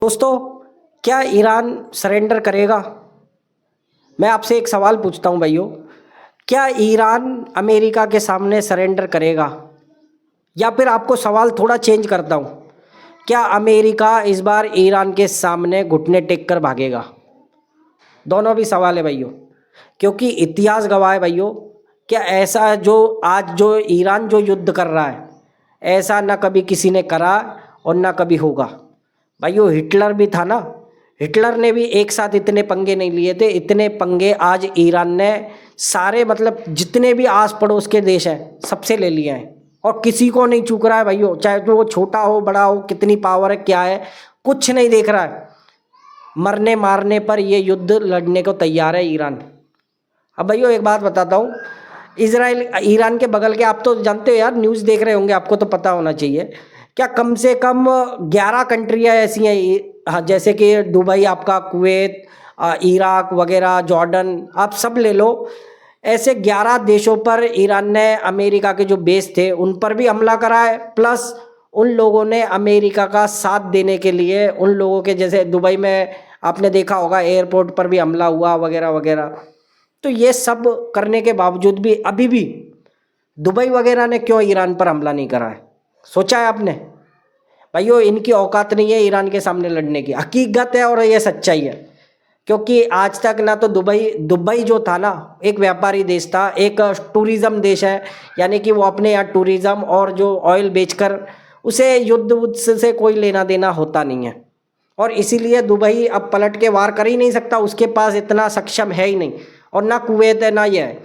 दोस्तों, क्या Iran surrender करेगा? मैं आपसे एक सवाल पूछता हूं भाइयों, क्या ईरान अमेरिका के सामने सरेंडर करेगा? या फिर आपको सवाल थोड़ा चेंज करता हूं, क्या अमेरिका इस बार ईरान के सामने घुटने टेक कर भागेगा? दोनों भी सवाल है भाइयों, क्योंकि इतिहास गवाह है भाइयों, क्या ऐसा जो आज जो ईरान जो युद्ध कर रहा है, ऐसा ना कभी किसी ने करा और ना कभी होगा। भाइयों, हिटलर भी था ना, हिटलर ने भी एक साथ इतने पंगे नहीं लिए थे। इतने पंगे आज ईरान ने सारे मतलब जितने भी आस पड़ोस के देश हैं सबसे ले लिए हैं, और किसी को नहीं चूक रहा है भाइयों, चाहे तो वो छोटा हो बड़ा हो, कितनी पावर है क्या है, कुछ नहीं देख रहा है। मरने मारने पर ये युद्ध लड़ने को तैयार है ईरान। अब भाइयों एक बात बताता हूँ, इसराइल ईरान के बगल के, आप तो जानते हो यार, न्यूज़ देख रहे होंगे, आपको तो पता होना चाहिए, क्या कम से कम 11 कंट्रियाँ ऐसी हैं, हाँ, जैसे कि दुबई आपका, कुवैत, इराक वगैरह, जॉर्डन, आप सब ले लो। ऐसे 11 देशों पर ईरान ने अमेरिका के जो बेस थे उन पर भी हमला करा है, प्लस उन लोगों ने अमेरिका का साथ देने के लिए उन लोगों के, जैसे दुबई में आपने देखा होगा एयरपोर्ट पर भी हमला हुआ वगैरह वगैरह। तो ये सब करने के बावजूद भी अभी भी दुबई वगैरह ने क्यों ईरान पर हमला नहीं करा है? सोचा है आपने? भाइयों, इनकी औकात नहीं है ईरान के सामने लड़ने की, हकीकत है और ये सच्चाई है। क्योंकि आज तक ना तो दुबई दुबई जो था ना, एक व्यापारी देश था, एक टूरिज्म देश है, यानी कि वो अपने यहाँ टूरिज्म और जो ऑयल बेचकर, उसे युद्ध वुद्ध से कोई लेना देना होता नहीं है, और इसीलिए दुबई अब पलट के वार कर ही नहीं सकता, उसके पास इतना सक्षम है ही नहीं, और ना कुवैत है ना ये है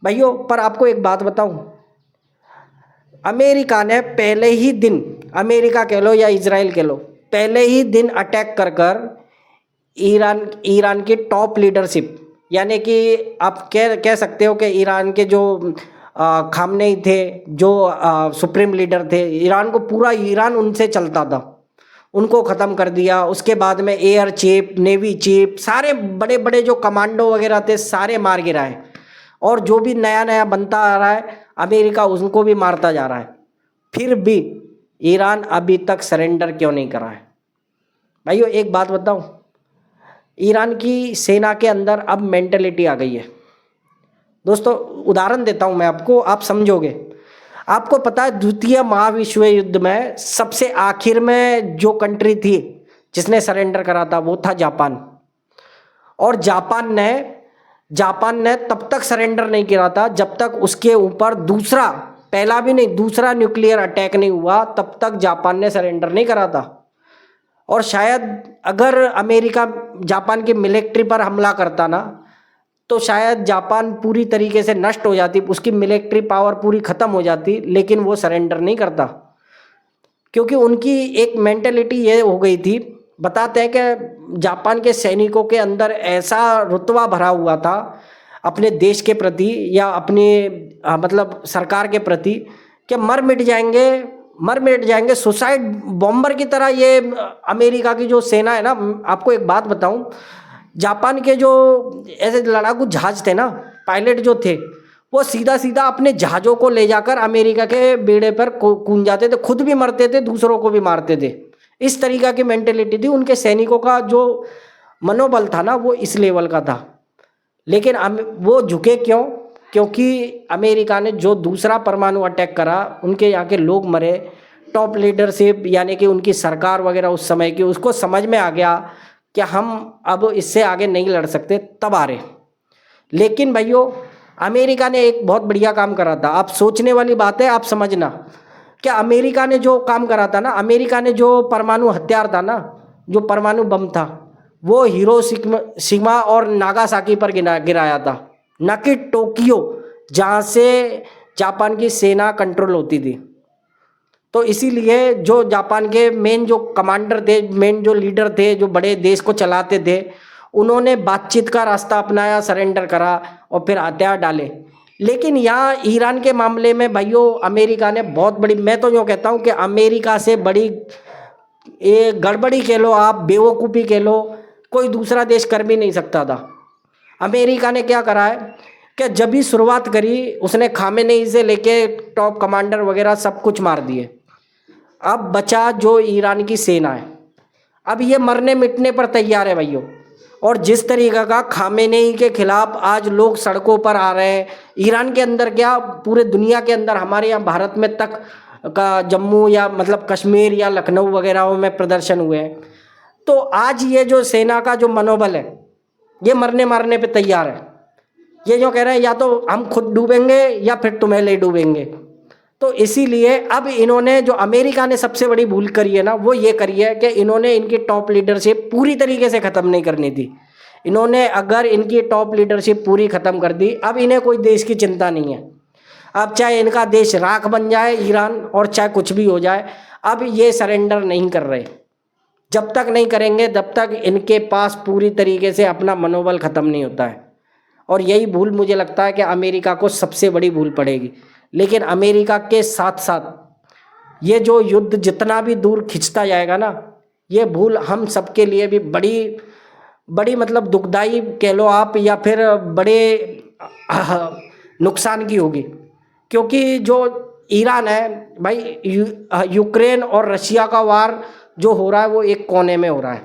भाइयों। पर आपको एक बात बताऊं, अमेरिका ने पहले ही दिन, अमेरिका कह लो या इजराइल कह लो, पहले ही दिन अटैक कर कर ईरान ईरान की टॉप लीडरशिप, यानी कि आप कह सकते हो कि ईरान के जो खामनेई थे, जो सुप्रीम लीडर थे, ईरान को पूरा ईरान उनसे चलता था, उनको ख़त्म कर दिया। उसके बाद में एयर चीफ, नेवी चीफ, सारे बड़े बड़े जो कमांडो वगैरह थे सारे मार गिराए, और जो भी नया नया बनता आ रहा है अमेरिका उनको भी मारता जा रहा है। फिर भी ईरान अभी तक सरेंडर क्यों नहीं करा है? भाइयों एक बात बताऊं, ईरान की सेना के अंदर अब मेंटलिटी आ गई है। दोस्तों उदाहरण देता हूं मैं आपको, आप समझोगे। आपको पता है द्वितीय महाविश्व युद्ध में सबसे आखिर में जो कंट्री थी जिसने सरेंडर करा था वो था जापान, और जापान ने तब तक सरेंडर नहीं किया था जब तक उसके ऊपर दूसरा, पहला भी नहीं दूसरा न्यूक्लियर अटैक नहीं हुआ, तब तक जापान ने सरेंडर नहीं करा था। और शायद अगर अमेरिका जापान की मिलिट्री पर हमला करता ना, तो शायद जापान पूरी तरीके से नष्ट हो जाती, उसकी मिलिट्री पावर पूरी ख़त्म हो जाती, लेकिन वो सरेंडर नहीं करता, क्योंकि उनकी एक मेंटेलिटी ये हो गई थी। बताते हैं कि जापान के सैनिकों के अंदर ऐसा रुतबा भरा हुआ था अपने देश के प्रति या अपनी मतलब सरकार के प्रति, कि मर मिट जाएंगे सुसाइड बॉम्बर की तरह। ये अमेरिका की जो सेना है ना, आपको एक बात बताऊं, जापान के जो ऐसे लड़ाकू जहाज थे ना, पायलट जो थे, वो सीधा सीधा अपने जहाज़ों को ले जाकर अमेरिका के बेड़े पर कूद जाते थे, खुद भी मरते थे, दूसरों को भी मारते थे। इस तरीक़ा की मेंटेलिटी थी उनके सैनिकों का, जो मनोबल था ना वो इस लेवल का था। लेकिन वो झुके क्यों? क्योंकि अमेरिका ने जो दूसरा परमाणु अटैक करा, उनके यहाँ के लोग मरे, टॉप लीडरशिप यानी कि उनकी सरकार वगैरह उस समय की, उसको समझ में आ गया कि हम अब इससे आगे नहीं लड़ सकते, तब आ रहे। लेकिन भाइयों अमेरिका ने एक बहुत बढ़िया काम करा था, आप सोचने वाली बात है, आप समझना, क्या अमेरिका ने जो काम करा था ना, अमेरिका ने जो परमाणु हथियार था ना, जो परमाणु बम था, वो हिरोशिमा और नागासाकी पर गिराया था, न कि टोक्यो, जहाँ से जापान की सेना कंट्रोल होती थी। तो इसीलिए जो जापान के मेन जो कमांडर थे, मेन जो लीडर थे, जो बड़े देश को चलाते थे, उन्होंने बातचीत का रास्ता अपनाया, सरेंडर करा और फिर हथियार डाले। लेकिन यहाँ ईरान के मामले में भाइयों अमेरिका ने बहुत बड़ी, मैं तो यूँ कहता हूँ कि अमेरिका से बड़ी ये गड़बड़ी कह लो, आप बेवकूफ़ी कह लो, कोई दूसरा देश कर भी नहीं सकता था। अमेरिका ने क्या करा है कि जब भी शुरुआत करी उसने खामेनेई से लेके टॉप कमांडर वगैरह सब कुछ मार दिए। अब बचा जो ईरान की सेना है, अब ये मरने मिटने पर तैयार है भाइयों। और जिस तरीके का खामेनेई के खिलाफ आज लोग सड़कों पर आ रहे हैं, ईरान के अंदर क्या पूरे दुनिया के अंदर, हमारे यहाँ भारत में तक का जम्मू या मतलब कश्मीर या लखनऊ वगैरह में प्रदर्शन हुए हैं। तो आज ये जो सेना का जो मनोबल है, ये मरने मारने पे तैयार है। ये जो कह रहे हैं या तो हम खुद डूबेंगे या फिर तुम्हें ले डूबेंगे। तो इसीलिए अब इन्होंने, जो अमेरिका ने सबसे बड़ी भूल करी है ना, वो ये करी है कि इन्होंने इनकी टॉप लीडरशिप पूरी तरीके से ख़त्म नहीं करनी थी। इन्होंने अगर इनकी टॉप लीडरशिप पूरी ख़त्म कर दी, अब इन्हें कोई देश की चिंता नहीं है। अब चाहे इनका देश राख बन जाए ईरान, और चाहे कुछ भी हो जाए, अब ये सरेंडर नहीं कर रहे। जब तक नहीं करेंगे तब तक इनके पास पूरी तरीके से अपना मनोबल ख़त्म नहीं होता है। और यही भूल मुझे लगता है कि अमेरिका को सबसे बड़ी भूल पड़ेगी। लेकिन अमेरिका के साथ साथ ये जो युद्ध जितना भी दूर खिंचता जाएगा ना, ये भूल हम सबके लिए भी बड़ी बड़ी मतलब दुखदाई कह लो आप, या फिर बड़े नुकसान की होगी। क्योंकि जो ईरान है भाई, यूक्रेन और रशिया का वार जो हो रहा है वो एक कोने में हो रहा है,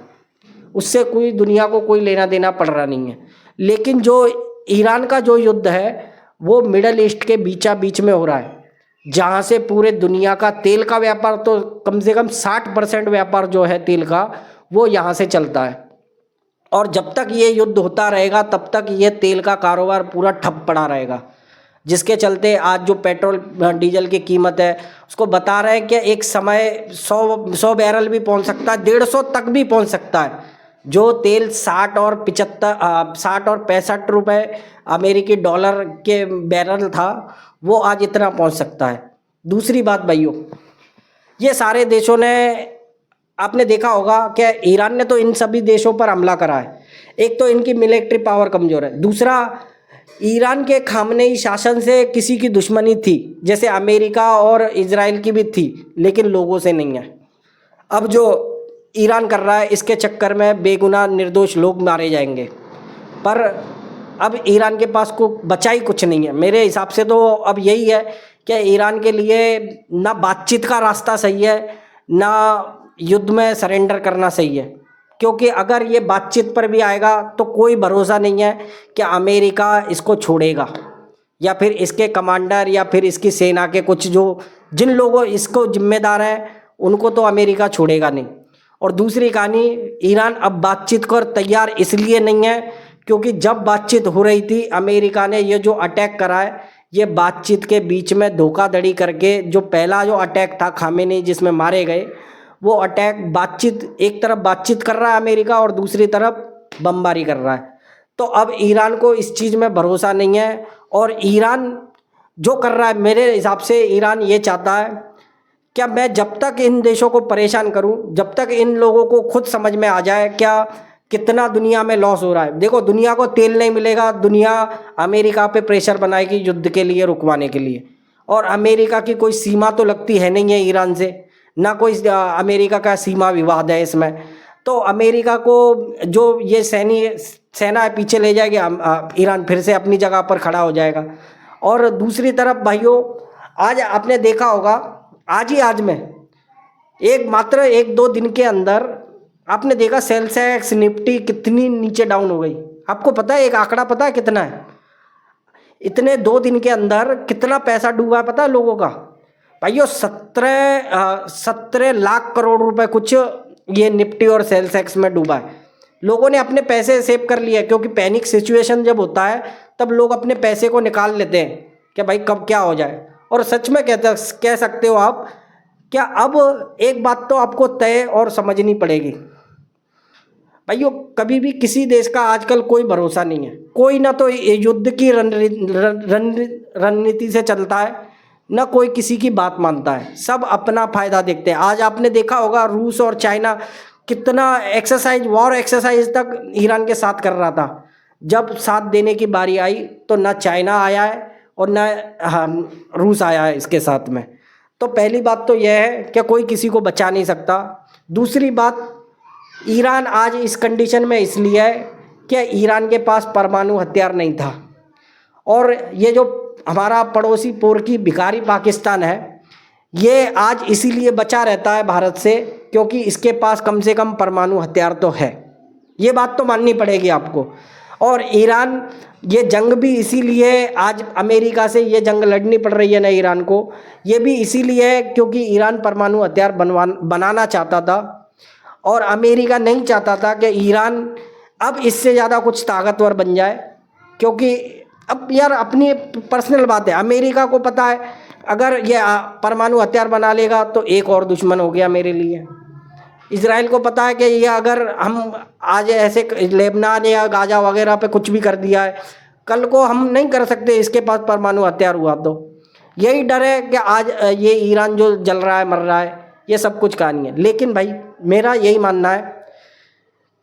उससे कोई दुनिया को कोई लेना देना पड़ रहा नहीं है। लेकिन जो ईरान का जो युद्ध है वो मिडल ईस्ट के बीचा बीच में हो रहा है, जहाँ से पूरे दुनिया का तेल का व्यापार, तो कम से कम 60% व्यापार जो है तेल का, वो यहाँ से चलता है। और जब तक ये युद्ध होता रहेगा तब तक ये तेल का कारोबार पूरा ठप पड़ा रहेगा, जिसके चलते आज जो पेट्रोल डीजल की कीमत है उसको बता रहे हैं कि एक समय 100 बैरल भी पहुंच सकता है, 150 तक भी पहुंच सकता है। जो तेल 60 और 65 रुपए अमेरिकी डॉलर के बैरल था, वो आज इतना पहुंच सकता है। दूसरी बात भाइयों, ये सारे देशों ने, आपने देखा होगा कि ईरान ने तो इन सभी देशों पर हमला करा है। एक तो इनकी मिलिट्री पावर कमज़ोर है, दूसरा ईरान के खामनेई शासन से किसी की दुश्मनी थी, जैसे अमेरिका और इजराइल की भी थी, लेकिन लोगों से नहीं है। अब जो ईरान कर रहा है, इसके चक्कर में बेगुनाह निर्दोष लोग मारे जाएंगे। पर अब ईरान के पास को बचा ही कुछ नहीं है मेरे हिसाब से। तो अब यही है कि ईरान के लिए ना बातचीत का रास्ता सही है, ना युद्ध में सरेंडर करना सही है। क्योंकि अगर ये बातचीत पर भी आएगा तो कोई भरोसा नहीं है कि अमेरिका इसको छोड़ेगा, या फिर इसके कमांडर या फिर इसकी सेना के कुछ जो जिन लोगों इसको जिम्मेदार हैं उनको तो अमेरिका छोड़ेगा नहीं। और दूसरी कहानी, ईरान अब बातचीत कर तैयार इसलिए नहीं है क्योंकि जब बातचीत हो रही थी, अमेरिका ने ये जो अटैक करा है, ये बातचीत के बीच में धोखाधड़ी करके, जो पहला जो अटैक था खामेनेई जिसमें मारे गए, वो अटैक बातचीत, एक तरफ बातचीत कर रहा है अमेरिका और दूसरी तरफ बमबारी कर रहा है। तो अब ईरान को इस चीज़ में भरोसा नहीं है। और ईरान जो कर रहा है, मेरे हिसाब से ईरान ये चाहता है क्या, मैं जब तक इन देशों को परेशान करूं, जब तक इन लोगों को खुद समझ में आ जाए क्या कितना दुनिया में लॉस हो रहा है। देखो, दुनिया को तेल नहीं मिलेगा, दुनिया अमेरिका पे प्रेशर बनाएगी युद्ध के लिए, रुकवाने के लिए। और अमेरिका की कोई सीमा तो लगती है नहीं है ईरान से, ना कोई अमेरिका का सीमा विवाद है इसमें। तो अमेरिका को जो ये सेना पीछे ले जाएगी, ईरान फिर से अपनी जगह पर खड़ा हो जाएगा। और दूसरी तरफ भाइयों, आज आपने देखा होगा, आज में मात्र 1-2 दिन के अंदर आपने देखा सेंसेक्स निफ्टी कितनी नीचे डाउन हो गई। आपको पता है, एक आंकड़ा पता है कितना है? इतने 2 दिन के अंदर कितना पैसा डूबा है पता है लोगों का? भाइयों 17 लाख करोड़ रुपए कुछ ये निफ्टी और सेंसेक्स में डूबा है। लोगों ने अपने पैसे सेव कर लिए, क्योंकि पैनिक सिचुएशन जब होता है तब लोग अपने पैसे को निकाल लेते हैं कि भाई कब क्या हो जाए। और सच में कह सकते हो आप क्या, अब एक बात तो आपको तय और समझनी पड़ेगी भाइयों, कभी भी किसी देश का आजकल कोई भरोसा नहीं है। कोई ना तो युद्ध की रणनीति से चलता है, ना कोई किसी की बात मानता है, सब अपना फायदा देखते हैं। आज आपने देखा होगा रूस और चाइना कितना वॉर एक्सरसाइज तक ईरान के साथ कर रहा था। जब साथ देने की बारी आई तो ना चाइना आया है और ना रूस आया है इसके साथ में। तो पहली बात तो यह है कि कोई किसी को बचा नहीं सकता। दूसरी बात, ईरान आज इस कंडीशन में इसलिए है कि ईरान के पास परमाणु हथियार नहीं था। और ये जो हमारा पड़ोसी पोरकी भिखारी पाकिस्तान है, ये आज इसीलिए बचा रहता है भारत से क्योंकि इसके पास कम से कम परमाणु हथियार तो है, ये बात तो माननी पड़ेगी आपको। और ईरान, ये जंग भी इसीलिए आज अमेरिका से ये जंग लड़नी पड़ रही है ना ईरान को, ये भी इसीलिए है क्योंकि ईरान परमाणु हथियार बनाना चाहता था और अमेरिका नहीं चाहता था कि ईरान अब इससे ज़्यादा कुछ ताकतवर बन जाए। क्योंकि अब यार अपनी पर्सनल बात है, अमेरिका को पता है अगर ये परमाणु हथियार बना लेगा तो एक और दुश्मन हो गया मेरे लिए। इजराइल को पता है कि ये अगर हम आज ऐसे लेबनान या गाजा वगैरह पे कुछ भी कर दिया है, कल को हम नहीं कर सकते इसके पास परमाणु हथियार हुआ तो। यही डर है कि आज ये ईरान जो जल रहा है, मर रहा है, ये सब कुछ कहानी है। लेकिन भाई मेरा यही मानना है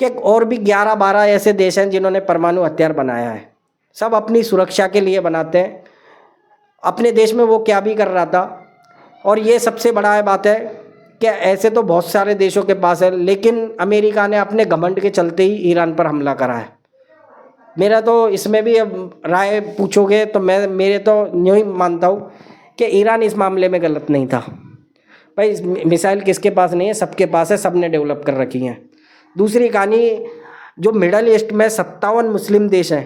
कि और भी 11-12 ऐसे देश हैं जिन्होंने परमाणु हथियार बनाया है, सब अपनी सुरक्षा के लिए बनाते हैं। अपने देश में वो क्या भी कर रहा था। और ये सबसे बड़ा बात है कि ऐसे तो बहुत सारे देशों के पास है, लेकिन अमेरिका ने अपने घमंड के चलते ही ईरान पर हमला करा है। मेरा तो इसमें भी अब राय पूछोगे तो मेरे तो यूँ ही मानता हूँ कि ईरान इस मामले में गलत नहीं था। भाई मिसाइल किसके पास नहीं है, सबके पास है, सब ने डेवलप कर रखी हैं। दूसरी कहानी, जो मिडल ईस्ट में 57 मुस्लिम देश हैं,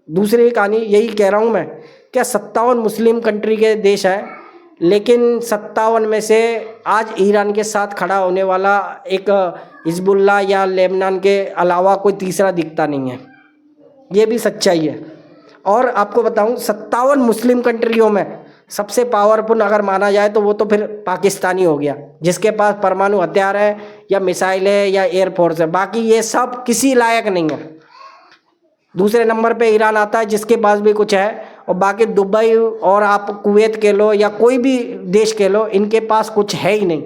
दूसरी कहानी यही कह रहा हूँ मैं, क्या 57 मुस्लिम कंट्री के देश हैं, लेकिन 57 में से आज ईरान के साथ खड़ा होने वाला एक हिजबुल्लाह या लेबनान के अलावा कोई तीसरा दिखता नहीं है। ये भी सच्चाई है। और आपको बताऊं 57 मुस्लिम कंट्रियों में सबसे पावरफुल अगर माना जाए तो वो तो फिर पाकिस्तानी हो गया, जिसके पास परमाणु हथियार है या मिसाइल है या एयरफोर्स है। बाकी ये सब किसी लायक नहीं है। दूसरे नंबर पे ईरान आता है जिसके पास भी कुछ है, और बाकी दुबई और आप कुवैत के लो या कोई भी देश के लो, इनके पास कुछ है ही नहीं।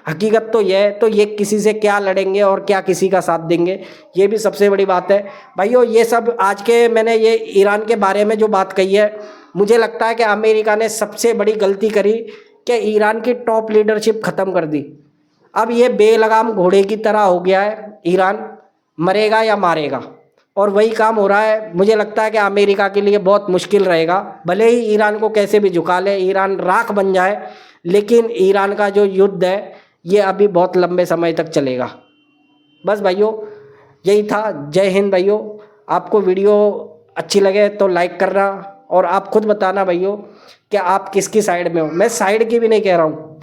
हकीकत तो यह है, तो ये किसी से क्या लड़ेंगे और क्या किसी का साथ देंगे, ये भी सबसे बड़ी बात है। भाइयों ये सब आज के मैंने ये ईरान के बारे में जो बात कही है, मुझे लगता है कि अमेरिका ने सबसे बड़ी गलती करी कि ईरान की टॉप लीडरशिप ख़त्म कर दी। अब ये बेलगाम घोड़े की तरह हो गया है, ईरान मरेगा या मारेगा, और वही काम हो रहा है। मुझे लगता है कि अमेरिका के लिए बहुत मुश्किल रहेगा, भले ही ईरान को कैसे भी झुका ले, ईरान राख बन जाए, लेकिन ईरान का जो युद्ध है ये अभी बहुत लंबे समय तक चलेगा। बस भाइयों यही था। जय हिंद भाइयों। आपको वीडियो अच्छी लगे तो लाइक करना, और आप खुद बताना भाइयों कि आप किसकी साइड में हो। मैं साइड की भी नहीं कह रहा हूँ,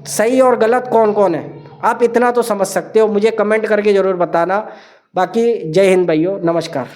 सही और गलत कौन कौन है आप इतना तो समझ सकते हो, मुझे कमेंट करके ज़रूर बताना। बाकी जय हिंद भाइयों, नमस्कार।